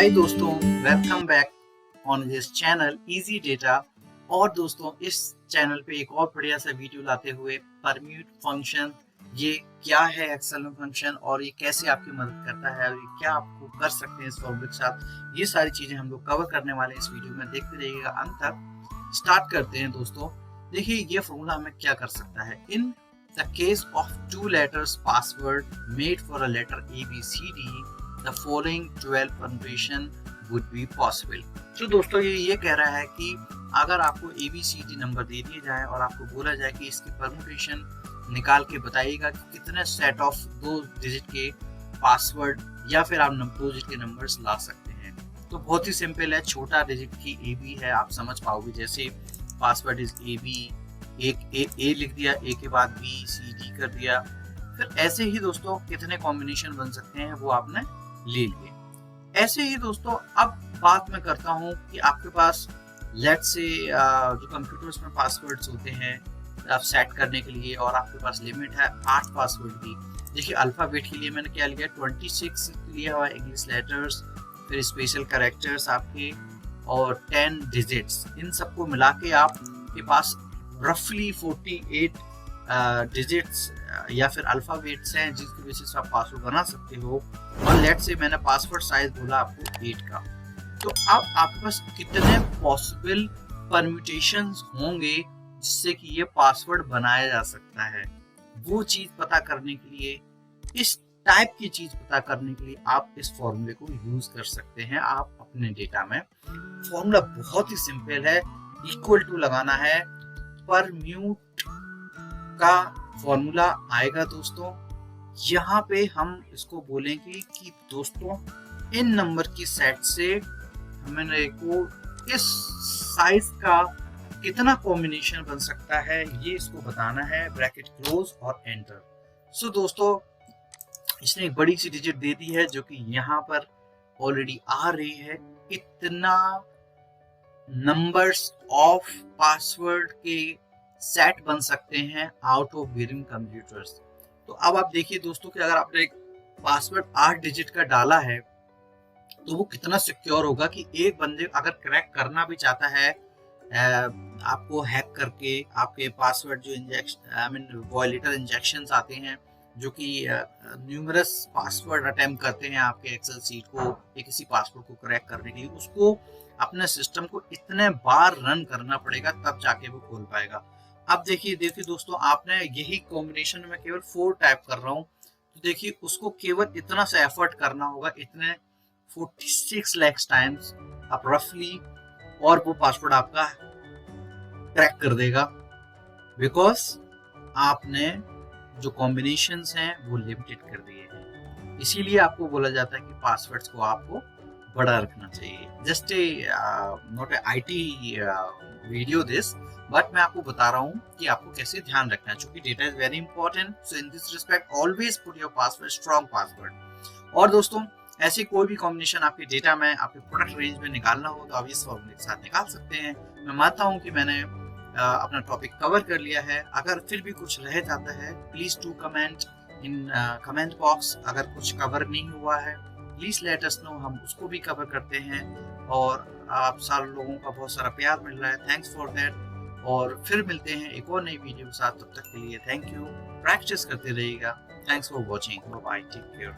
हाय दोस्तों, welcome back on this channel easy data. और दोस्तों इस चैनल पे एक और बढ़िया सा वीडियो लाते हुए परम्यूट फंक्शन, ये क्या है एक्सेल में फंक्शन और ये कैसे आपकी मदद करता है और ये क्या आपको कर सकते हैं इस फॉर्मूले के साथ, ये सारी चीजें हम लोग कवर करने वाले हैं इस वीडियो में। देखते रहिएगा अंत तक। स्टार्ट करते हैं दोस्तों। देखिए ये फॉर्मूला हमें क्या कर सकता है। In the case of 2 letters password made for a letter ABCD, the following 12 permutation would be possible। तो दोस्तों ये कह रहा है कि अगर आपको ABCD नंबर दे दिए जाए और आपको बोला जाए कि इसकी परमुटेशन निकाल के बताइएगा कि कितने सेट ऑफ 2 डिजिट के पासवर्ड या फिर आप 2 डिजिट के नंबर्स ला सकते हैं। तो बहुत ही सिंपल है, छोटा डिजिट की AB है, आप समझ पाओगे। जैसे पासवर्ड इज AB, एक ए लिख दिया, ए के बाद B C D कर दिया। फिर ऐसे ही दोस्तों कितने कॉम्बिनेशन बन सकते हैं वो आपने ले लिए। ऐसे ही दोस्तों अब बात मैं करता हूँ कि आपके पास लेट्स से जो कंप्यूटर्स में पासवर्ड्स होते हैं आप सेट करने के लिए, और आपके पास लिमिट है 8 पासवर्ड की। देखिए अल्फाबेट के लिए मैंने क्या लिया, 26 लिया हुआ इंग्लिश लेटर्स, फिर स्पेशल कैरेक्टर्स आपके और 10 डिजिट्स। इन सबको मिला के आपके पास रफली 48 डिजिट्स या फिर अल्फाबेट्स हैं जिसकी वजह से आप पासवर्ड बना सकते हो। और लेट से मैंने पासवर्ड साइज बोला आपको 8 का। तो अब आपके पास कितने पॉसिबल परम्यूटेशंस होंगे जिससे कि ये पासवर्ड बनाया जा सकता है, वो चीज पता करने के लिए, इस टाइप की चीज पता करने के लिए आप इस फॉर्मूले को यूज कर सकते हैं आप अपने डेटा में। फॉर्मूला बहुत ही सिंपल है, इक्वल टू लगाना है, परम्यूट का फॉर्मूला आएगा दोस्तों। यहाँ पे हम इसको बोलेंगे कि दोस्तों इन नंबर की सेट से हमें को इस साइज का कितना कॉम्बिनेशन बन सकता है ये इसको बताना है, ब्रैकेट क्लोज और एंटर। सो दोस्तों इसने एक बड़ी सी डिजिट दे दी है जो कि यहाँ पर ऑलरेडी आ रही है। इतना नंबर्स ऑफ पासवर्ड के सेट बन सकते हैं आउट ऑफ वेरियंग कंप्यूटर्स। तो अब आप देखिए दोस्तों कि अगर आपने एक पासवर्ड 8 डिजिट का डाला है तो वो कितना सिक्योर होगा कि एक बंदे अगर क्रैक करना भी चाहता है आपको हैक करके, आपके पासवर्ड जो इंजेक्शन वॉयलेटर इंजेक्शंस आते हैं जो कि न्यूमरस पासवर्ड अटेम्प्ट करते हैं आपके एक्सेल सीट को या किसी पासवर्ड को क्रैक करने के लिए, उसको अपने सिस्टम को इतने बार रन करना पड़ेगा तब जाके वो खोल पाएगा। अब देखिए दोस्तों आपने यही कॉम्बिनेशन में केवल 4 टाइप कर रहा हूँ, तो देखिए उसको केवल इतना सा एफर्ट करना होगा, इतने 46 लाख टाइम्स आप रफली, और वो पासवर्ड आपका क्रैक कर देगा बिकॉज आपने जो कॉम्बिनेशंस हैं वो लिमिटेड कर दिए हैं। इसीलिए आपको बोला जाता है कि पासवर्ड्स को आपको बड़ा रखना चाहिए। Just not a IT video this, but मैं आपको बता रहा हूँ कि आपको कैसे ध्यान रखना है, क्योंकि data is very important. So in this respect always put your password strong password. और दोस्तों ऐसी कोई भी कॉम्बिनेशन आपके डेटा में, आपके प्रोडक्ट रेंज में निकालना हो तो आप इस फॉर्मूले के साथ निकाल सकते हैं। मैं मानता हूँ कि मैंने अपना टॉपिक कवर कर लिया है। अगर फिर भी कुछ रह जाता है please to comment in comment box. अगर कुछ कवर नहीं हुआ है प्लीज लेट अस नो, हम उसको भी कवर करते हैं। और आप सारे लोगों का बहुत सारा प्यार मिल रहा है, थैंक्स फॉर दैट। और फिर मिलते हैं एक और नई वीडियो के साथ, तब तक के लिए थैंक यू। प्रैक्टिस करते रहिएगा। Thanks for watching, bye bye, take care.